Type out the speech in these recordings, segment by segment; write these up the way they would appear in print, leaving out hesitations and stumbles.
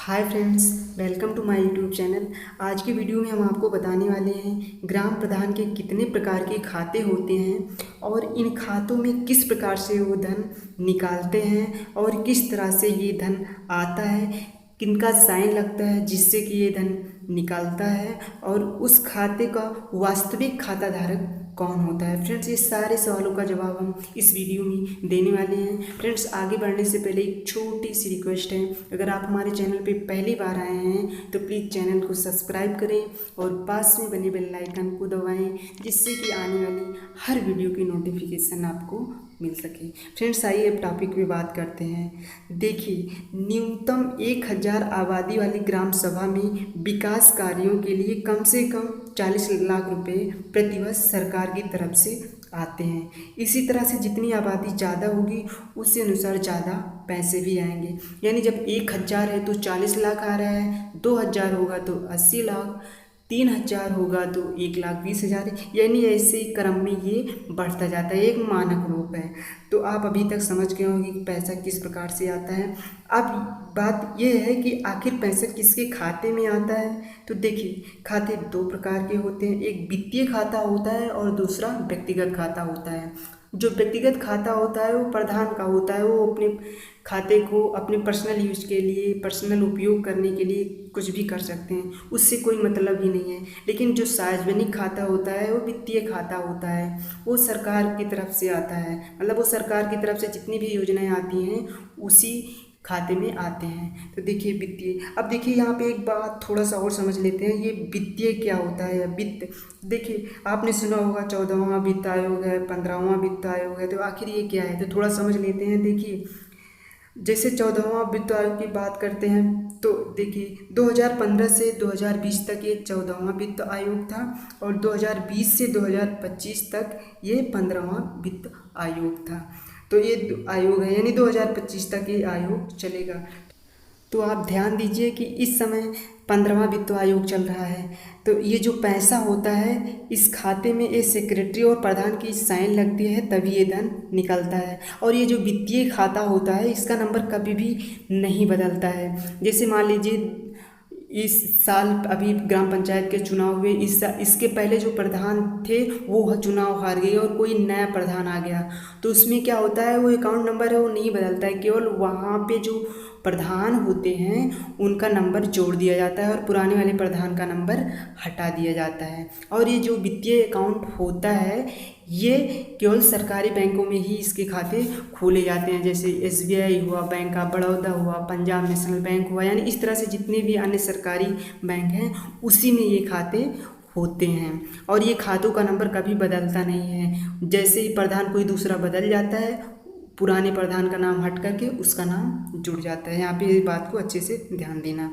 Hi friends, welcome to my YouTube channel. आज की video में हम आपको बताने वाले हैं ग्राम प्रधान के कितने प्रकार के खाते होते हैं और इन खातों में किस प्रकार से वो धन निकालते हैं और किस तरह से ये धन आता है, किनका साइन लगता है जिससे कि ये धन निकालता है और उस खाते का वास्तविक खाता धारक कौन होता है। फ्रेंड्स, ये सारे सवालों का जवाब हम इस वीडियो में देने वाले हैं। फ्रेंड्स, आगे बढ़ने से पहले एक छोटी सी रिक्वेस्ट है, अगर आप हमारे चैनल पे पहली बार आए हैं तो प्लीज़ चैनल को सब्सक्राइब करें और पास में बने बेल आइकन को दबाएं, जिससे कि आने वाली हर वीडियो की नोटिफिकेशन आपको मिल सके। फ्रेंड्स, आइए अब टॉपिक पे बात करते हैं। देखिए, न्यूनतम 1000 आबादी वाली ग्राम सभा में विकास कार्यों के लिए कम से कम 40 लाख रुपए प्रतिवर्ष सरकार की तरफ से आते हैं। इसी तरह से जितनी आबादी ज़्यादा होगी उसी अनुसार ज़्यादा पैसे भी आएंगे। यानी जब 1000 है तो 40 लाख आ रहा है, 2000 होगा तो 80 लाख, 3000 होगा तो 1,20,000, यानी ऐसे क्रम में ये बढ़ता जाता है। एक मानक रूप है। तो आप अभी तक समझ गए होंगे कि पैसा किस प्रकार से आता है। अब बात यह है कि आखिर पैसा किसके खाते में आता है। तो देखिए, खाते दो प्रकार के होते हैं, एक वित्तीय खाता होता है और दूसरा व्यक्तिगत खाता होता है। जो व्यक्तिगत खाता होता है वो प्रधान का होता है, वो अपने खाते को अपने पर्सनल यूज के लिए, पर्सनल उपयोग करने के लिए कुछ भी कर सकते हैं, उससे कोई मतलब ही नहीं है। लेकिन जो सार्वजनिक खाता होता है वो वित्तीय खाता होता है, वो सरकार की तरफ से आता है। मतलब वो सरकार की तरफ से जितनी भी योजनाएं आती हैं उसी खाते में आते हैं। तो देखिए वित्तीय, अब देखिए यहाँ पे एक बात थोड़ा सा और समझ लेते हैं, ये वित्तीय क्या होता है। वित्त, देखिए आपने सुना होगा 14वां वित्त आयोग है, 15वां वित्त आयोग है, तो आखिर ये क्या है तो थोड़ा समझ लेते हैं। देखिए, जैसे 14वां वित्त आयोग की बात करते हैं तो देखिए 2015 से 2020 तक ये 14वां वित्त आयोग था और 2020 से 2025 तक ये 15वां वित्त आयोग था। तो ये आयोग है, यानी 2025 तक ये आयोग चलेगा। तो आप ध्यान दीजिए कि इस समय 15वां वित्त आयोग चल रहा है। तो ये जो पैसा होता है इस खाते में ये सेक्रेटरी और प्रधान की साइन लगती है तभी ये धन निकलता है। और ये जो वित्तीय खाता होता है इसका नंबर कभी भी नहीं बदलता है। जैसे मान लीजिए इस साल अभी ग्राम पंचायत के चुनाव हुए, इसके पहले जो प्रधान थे वो चुनाव हार गए और कोई नया प्रधान आ गया, तो उसमें क्या होता है वो अकाउंट नंबर है वो नहीं बदलता है, केवल वहाँ पे जो प्रधान होते हैं उनका नंबर जोड़ दिया जाता है और पुराने वाले प्रधान का नंबर हटा दिया जाता है। और ये जो वित्तीय अकाउंट होता है ये केवल सरकारी बैंकों में ही इसके खाते खोले जाते हैं, जैसे SBI हुआ, बैंक ऑफ बड़ौदा हुआ, पंजाब नेशनल बैंक हुआ, यानी इस तरह से जितने भी अन्य सरकारी बैंक हैं उसी में ये खाते होते हैं। और ये खातों का नंबर कभी बदलता नहीं है। जैसे ही प्रधान कोई दूसरा बदल जाता है, पुराने प्रधान का नाम हट करके उसका नाम जुड़ जाता है। यहाँ पे इस बात को अच्छे से ध्यान देना।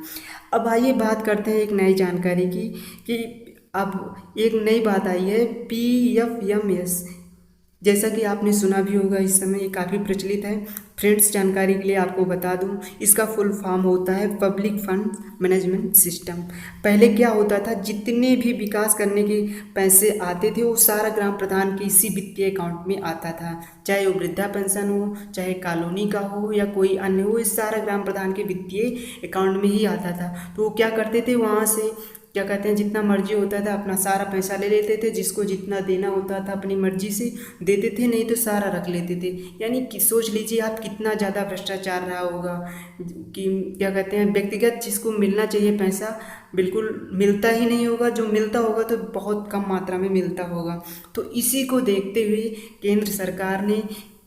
अब आइए बात करते हैं एक नई जानकारी की कि अब एक नई बात आई है PFMS। जैसा कि आपने सुना भी होगा, इस समय ये काफ़ी प्रचलित है। फ्रेंड्स, जानकारी के लिए आपको बता दूं, इसका फुल फॉर्म होता है पब्लिक फंड मैनेजमेंट सिस्टम। पहले क्या होता था, जितने भी विकास करने के पैसे आते थे वो सारा ग्राम प्रधान के इसी वित्तीय अकाउंट में आता था, चाहे वो वृद्धा पेंशन हो, चाहे कॉलोनी का हो या कोई अन्य हो, इस सारा ग्राम प्रधान के वित्तीय अकाउंट में ही आता था। तो वो क्या करते थे, वहाँ से क्या कहते हैं जितना मर्जी होता था अपना सारा पैसा ले लेते थे, जिसको जितना देना होता था अपनी मर्जी से देते थे, नहीं तो सारा रख लेते थे। यानी कि सोच लीजिए आप कितना ज़्यादा भ्रष्टाचार रहा होगा कि क्या कहते हैं व्यक्तिगत जिसको मिलना चाहिए पैसा बिल्कुल मिलता ही नहीं होगा, जो मिलता होगा तो बहुत कम मात्रा में मिलता होगा। तो इसी को देखते हुए केंद्र सरकार ने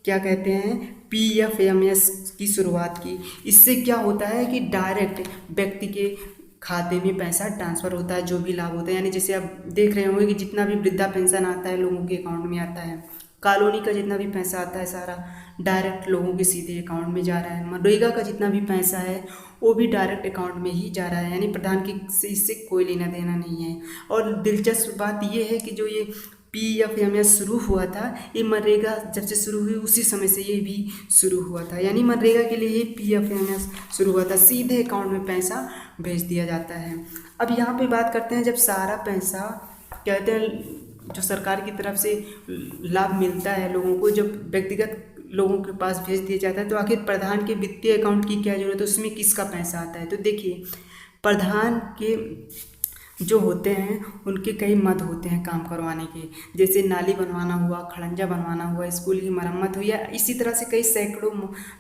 क्या कहते हैं PFMS की शुरुआत की। इससे क्या होता है कि डायरेक्ट व्यक्ति के खाते में पैसा ट्रांसफ़र होता है, जो भी लाभ होता है। यानी जैसे आप देख रहे होंगे कि जितना भी वृद्धा पेंशन आता है लोगों के अकाउंट में आता है, कॉलोनी का जितना भी पैसा आता है सारा डायरेक्ट लोगों के सीधे अकाउंट में जा रहा है, मनरेगा का जितना भी पैसा है वो भी डायरेक्ट अकाउंट में ही जा रहा है। यानी प्रधान की से इससे कोई लेना देना नहीं है। और दिलचस्प बात ये है कि जो ये PFMS शुरू हुआ था, ये मनरेगा जब से शुरू हुई उसी समय से ये भी शुरू हुआ था। यानी मनरेगा के लिए ही PFMS शुरू हुआ था, सीधे अकाउंट में पैसा भेज दिया जाता है। अब यहाँ पे बात करते हैं, जब सारा पैसा कहते हैं जो सरकार की तरफ से लाभ मिलता है लोगों को, जब व्यक्तिगत लोगों के पास भेज दिया जाता है। तो आखिर प्रधान के वित्तीय अकाउंट की क्या जरूरत है, उसमें किसका पैसा आता है? तो देखिए, प्रधान के जो होते हैं उनके कई मद होते हैं काम करवाने के, जैसे नाली बनवाना हुआ, खड़ंजा बनवाना हुआ, स्कूल की मरम्मत हुई, या इसी तरह से कई सैकड़ों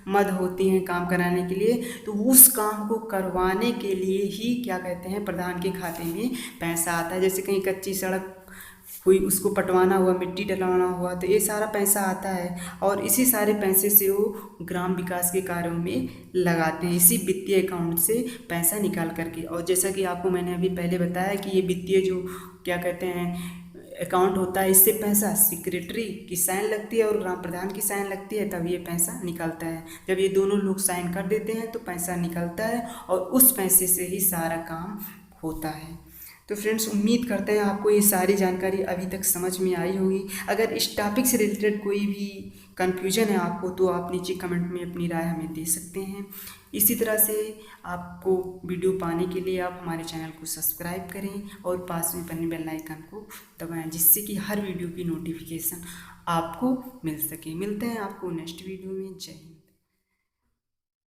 मद होती हैं काम कराने के लिए। तो उस काम को करवाने के लिए ही क्या कहते हैं, प्रधान के खाते में पैसा आता है। जैसे कहीं कच्ची सड़क हुई, उसको पटवाना हुआ, मिट्टी डलवाना हुआ, तो ये सारा पैसा आता है और इसी सारे पैसे से वो ग्राम विकास के कार्यों में लगाते हैं, इसी वित्तीय अकाउंट से पैसा निकाल करके। और जैसा कि आपको मैंने अभी पहले बताया कि ये वित्तीय जो क्या कहते हैं अकाउंट होता है, इससे पैसा सेक्रेटरी की साइन लगती है और ग्राम प्रधान की साइन लगती है, तब ये पैसा निकलता है। जब ये दोनों लोग साइन कर देते हैं तो पैसा निकलता है और उस पैसे से ही सारा काम होता है। तो फ्रेंड्स, उम्मीद करते हैं आपको ये सारी जानकारी अभी तक समझ में आई होगी। अगर इस टॉपिक से रिलेटेड कोई भी कन्फ्यूजन है आपको, तो आप नीचे कमेंट में अपनी राय हमें दे सकते हैं। इसी तरह से आपको वीडियो पाने के लिए आप हमारे चैनल को सब्सक्राइब करें और पास में बने बेल आइकन को दबाएं, जिससे कि हर वीडियो की नोटिफिकेशन आपको मिल सके। मिलते हैं आपको नेक्स्ट वीडियो में। जय हिंद।